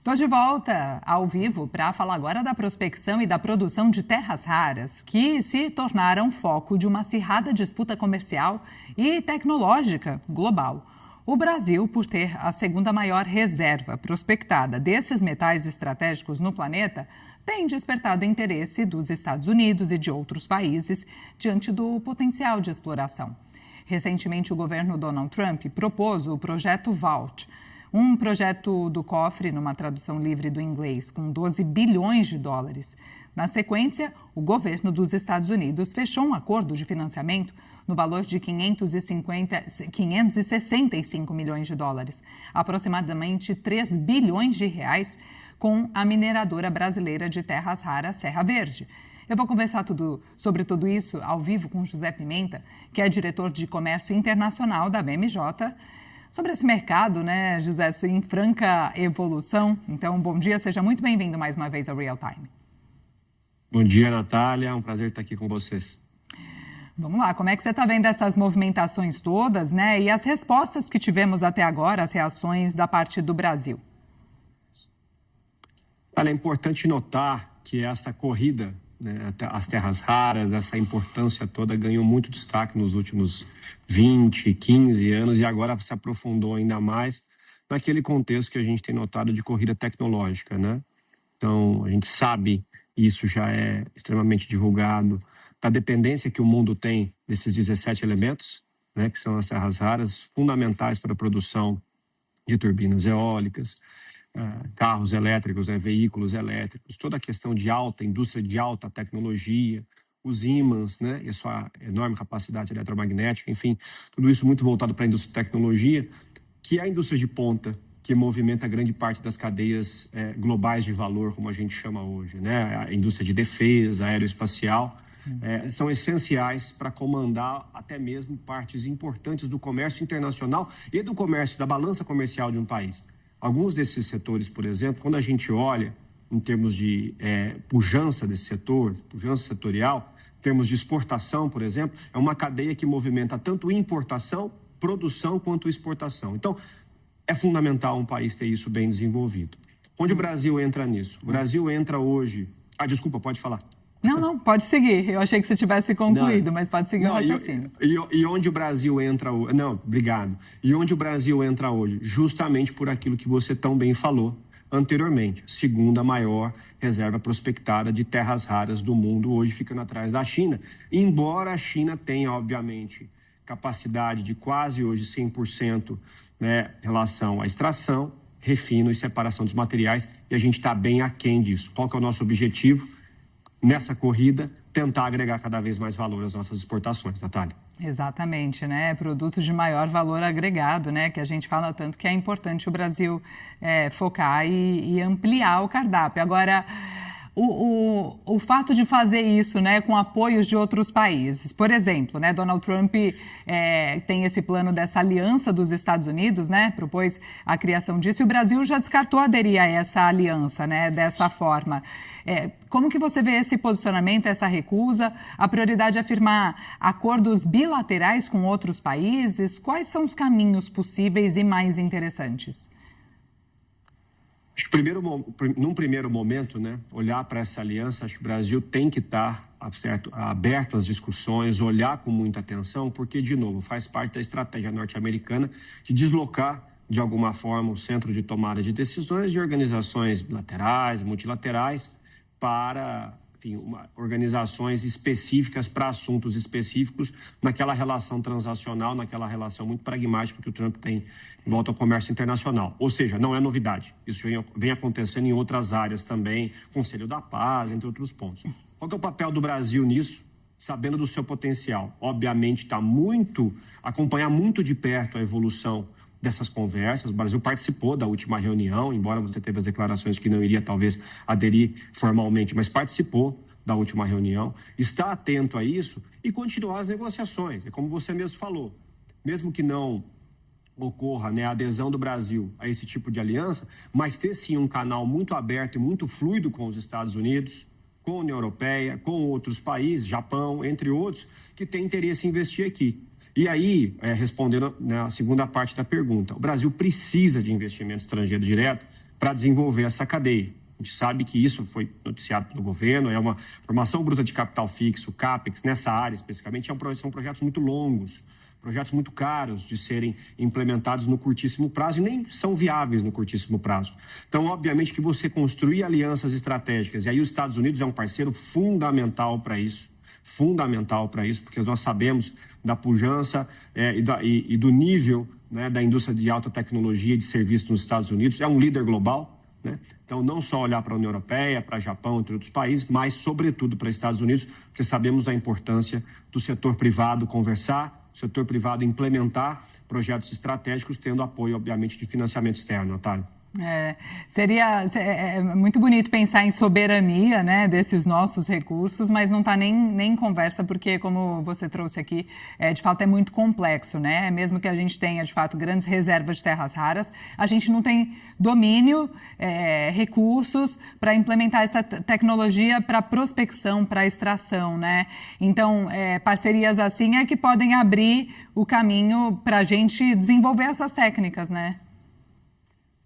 Estou de volta ao vivo para falar agora da prospecção e da produção de terras raras, que se tornaram foco de uma acirrada disputa comercial e tecnológica global. O Brasil, por ter a segunda maior reserva prospectada desses metais estratégicos no planeta, tem despertado interesse dos Estados Unidos e de outros países diante do potencial de exploração. Recentemente, o governo Donald Trump propôs o projeto Vault, um projeto do cofre, numa tradução livre do inglês, com 12 bilhões de dólares. Na sequência, o governo dos Estados Unidos fechou um acordo de financiamento no valor de 565 milhões de dólares, aproximadamente 3 bilhões de reais, com a mineradora brasileira de terras raras Serra Verde. Eu vou conversar sobre tudo isso ao vivo com José Pimenta, que é diretor de Comércio Internacional da BMJ, sobre esse mercado, né, José, em franca evolução. Então, bom dia, seja muito bem-vindo mais uma vez ao Real Time. Bom dia, Natália, é um prazer estar aqui com vocês. Vamos lá, como é que você está vendo essas movimentações todas, né, e as respostas que tivemos até agora, as reações da parte do Brasil? Olha, é importante notar que essa corrida, né, as terras raras, essa importância toda ganhou muito destaque nos últimos 20, 15 anos e agora se aprofundou ainda mais naquele contexto que a gente tem notado de corrida tecnológica, né? Então, a gente sabe, isso já é extremamente divulgado, da dependência que o mundo tem desses 17 elementos, né, que são as terras raras, fundamentais para a produção de turbinas eólicas, carros elétricos, né, veículos elétricos, toda a questão de indústria de alta tecnologia, os ímãs, né, e a sua enorme capacidade eletromagnética, enfim, tudo isso muito voltado para a indústria de tecnologia, que é a indústria de ponta, que movimenta grande parte das cadeias globais de valor, como a gente chama hoje, né, a indústria de defesa, aeroespacial, são essenciais para comandar até mesmo partes importantes do comércio internacional e do comércio, da balança comercial de um país. Alguns desses setores, por exemplo, quando a gente olha em termos de pujança desse setor, pujança setorial, em termos de exportação, por exemplo, é uma cadeia que movimenta tanto importação, produção quanto exportação. Então, é fundamental um país ter isso bem desenvolvido. Onde o Brasil entra nisso? O Brasil entra hoje... desculpa, pode falar. Não, pode seguir. Eu achei que você tivesse concluído, mas pode seguir o raciocínio. E onde o Brasil entra hoje? Não, obrigado. E onde o Brasil entra hoje? Justamente por aquilo que você tão bem falou anteriormente. Segunda maior reserva prospectada de terras raras do mundo, hoje ficando atrás da China. Embora a China tenha, obviamente, capacidade de quase hoje 100%, né, em relação à extração, refino e separação dos materiais, e a gente está bem aquém disso. Qual que é o nosso objetivo? Nessa corrida, tentar agregar cada vez mais valor às nossas exportações, Natália. Exatamente, né? Produtos de maior valor agregado, né? Que a gente fala tanto que é importante o Brasil focar e ampliar o cardápio. Agora, o fato de fazer isso, né, com apoios de outros países, por exemplo, né, Donald Trump tem esse plano dessa aliança dos Estados Unidos, né, propôs a criação disso, e o Brasil já descartou aderir a essa aliança, né, dessa forma. Como que você vê esse posicionamento, essa recusa? A prioridade é firmar acordos bilaterais com outros países? Quais são os caminhos possíveis e mais interessantes? Acho que num primeiro momento, né, olhar para essa aliança, acho que o Brasil tem que estar aberto às discussões, olhar com muita atenção, porque, de novo, faz parte da estratégia norte-americana de deslocar, de alguma forma, o centro de tomada de decisões de organizações bilaterais, multilaterais, para, enfim, organizações específicas para assuntos específicos naquela relação transacional, naquela relação muito pragmática que o Trump tem em volta ao comércio internacional. Ou seja, não é novidade. Isso vem acontecendo em outras áreas também, Conselho da Paz, entre outros pontos. Qual que é o papel do Brasil nisso? Sabendo do seu potencial. Obviamente, acompanhar muito de perto a evolução dessas conversas. O Brasil participou da última reunião, embora você teve as declarações que não iria talvez aderir formalmente, mas participou da última reunião, está atento a isso e continuar as negociações. É como você mesmo falou, mesmo que não ocorra, né, a adesão do Brasil a esse tipo de aliança, mas ter sim um canal muito aberto e muito fluido com os Estados Unidos, com a União Europeia, com outros países, Japão, entre outros, que têm interesse em investir aqui. E aí, respondendo, né, a segunda parte da pergunta, o Brasil precisa de investimento estrangeiro direto para desenvolver essa cadeia. A gente sabe que isso foi noticiado pelo governo, é uma formação bruta de capital fixo, CAPEX, nessa área especificamente, são projetos muito longos, projetos muito caros de serem implementados no curtíssimo prazo e nem são viáveis no curtíssimo prazo. Então, obviamente que você construir alianças estratégicas, e aí os Estados Unidos é um parceiro fundamental para isso, porque nós sabemos da pujança e do nível, né, da indústria de alta tecnologia e de serviços nos Estados Unidos, é um líder global. Né? Então, não só olhar para a União Europeia, para o Japão, entre outros países, mas, sobretudo, para os Estados Unidos, porque sabemos da importância do setor privado conversar, do setor privado implementar projetos estratégicos, tendo apoio, obviamente, de financiamento externo, Natália. Seria muito bonito pensar em soberania, né, desses nossos recursos, mas não está nem em conversa, porque, como você trouxe aqui, de fato é muito complexo, né? Mesmo que a gente tenha, de fato, grandes reservas de terras raras, a gente não tem domínio, recursos para implementar essa tecnologia para prospecção, para extração, né? Então, parcerias assim é que podem abrir o caminho para a gente desenvolver essas técnicas, né?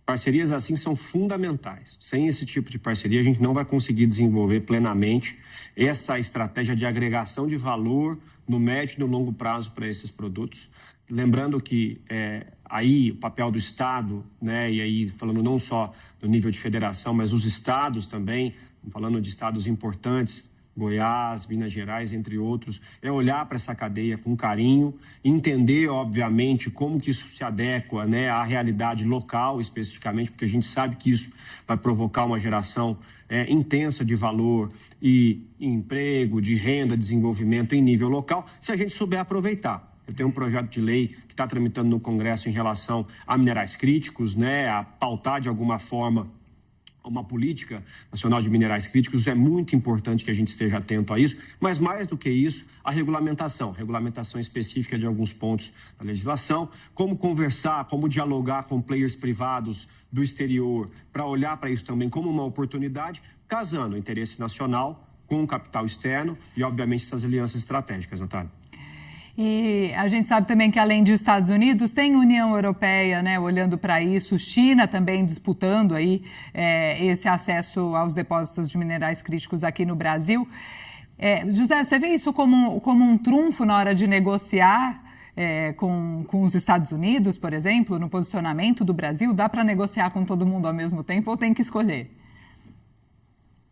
Parcerias assim são fundamentais. Sem esse tipo de parceria, a gente não vai conseguir desenvolver plenamente essa estratégia de agregação de valor no médio e no longo prazo para esses produtos. Lembrando que aí o papel do Estado, né, e aí falando não só do nível de federação, mas os estados também, falando de estados importantes, Goiás, Minas Gerais, entre outros, é olhar para essa cadeia com carinho, entender, obviamente, como que isso se adequa, né, à realidade local, especificamente, porque a gente sabe que isso vai provocar uma geração intensa de valor e emprego, de renda, desenvolvimento em nível local, se a gente souber aproveitar. Eu tenho um projeto de lei que está tramitando no Congresso em relação a minerais críticos, né, a pautar de alguma forma uma política nacional de minerais críticos. É muito importante que a gente esteja atento a isso, mas mais do que isso, a regulamentação específica de alguns pontos da legislação, como conversar, como dialogar com players privados do exterior, para olhar para isso também como uma oportunidade, casando o interesse nacional com o capital externo e, obviamente, essas alianças estratégicas, Natália. E a gente sabe também que, além dos Estados Unidos, tem União Europeia, né, olhando para isso, China também disputando aí, esse acesso aos depósitos de minerais críticos aqui no Brasil. José, você vê isso como um trunfo na hora de negociar com os Estados Unidos, por exemplo, no posicionamento do Brasil? Dá para negociar com todo mundo ao mesmo tempo ou tem que escolher?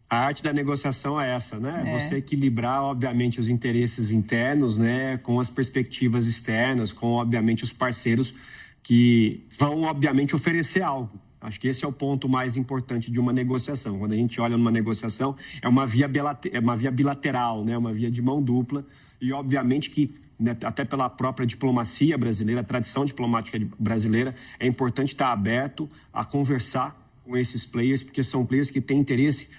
A arte da negociação é essa, né? Você equilibrar, obviamente, os interesses internos, né, com as perspectivas externas, com, obviamente, os parceiros que vão, obviamente, oferecer algo. Acho que esse é o ponto mais importante de uma negociação. Quando a gente olha numa negociação, é uma via bilateral, né? Uma via de mão dupla e, obviamente, que, né, até pela própria diplomacia brasileira, a tradição diplomática brasileira, é importante estar aberto a conversar com esses players, porque são players que têm interesse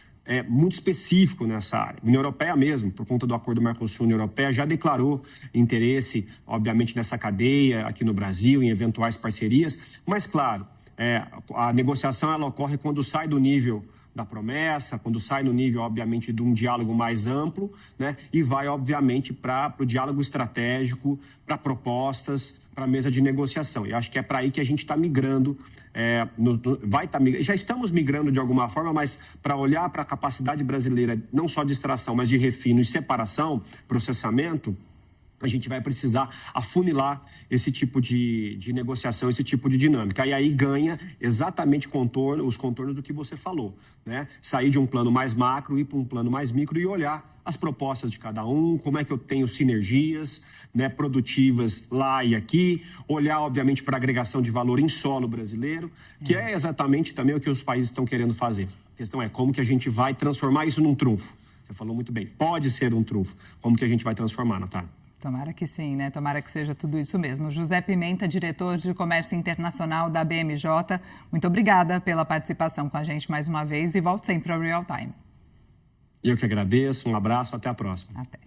muito específico nessa área. A União Europeia mesmo, por conta do acordo Mercosul-União Europeia, já declarou interesse, obviamente, nessa cadeia aqui no Brasil, em eventuais parcerias, mas, claro, a negociação ela ocorre quando sai do nível da promessa, quando sai no nível, obviamente, de um diálogo mais amplo, né, e vai, obviamente, para o diálogo estratégico, para propostas, para a mesa de negociação. E acho que é para aí que a gente está migrando, já estamos migrando de alguma forma, mas para olhar para a capacidade brasileira, não só de extração, mas de refino e separação, processamento, a gente vai precisar afunilar esse tipo de negociação, esse tipo de dinâmica. E aí ganha exatamente os contornos do que você falou, né? Sair de um plano mais macro, ir para um plano mais micro e olhar as propostas de cada um, como é que eu tenho sinergias, né, produtivas lá e aqui, olhar, obviamente, para a agregação de valor em solo brasileiro, que é exatamente também o que os países estão querendo fazer. A questão é como que a gente vai transformar isso num trunfo. Você falou muito bem, pode ser um trunfo. Como que a gente vai transformar, Natália? Tomara que sim, né? Tomara que seja tudo isso mesmo. José Pimenta, diretor de Comércio Internacional da BMJ, muito obrigada pela participação com a gente mais uma vez e volte sempre ao Real Time. Eu que agradeço, um abraço, até a próxima. Até.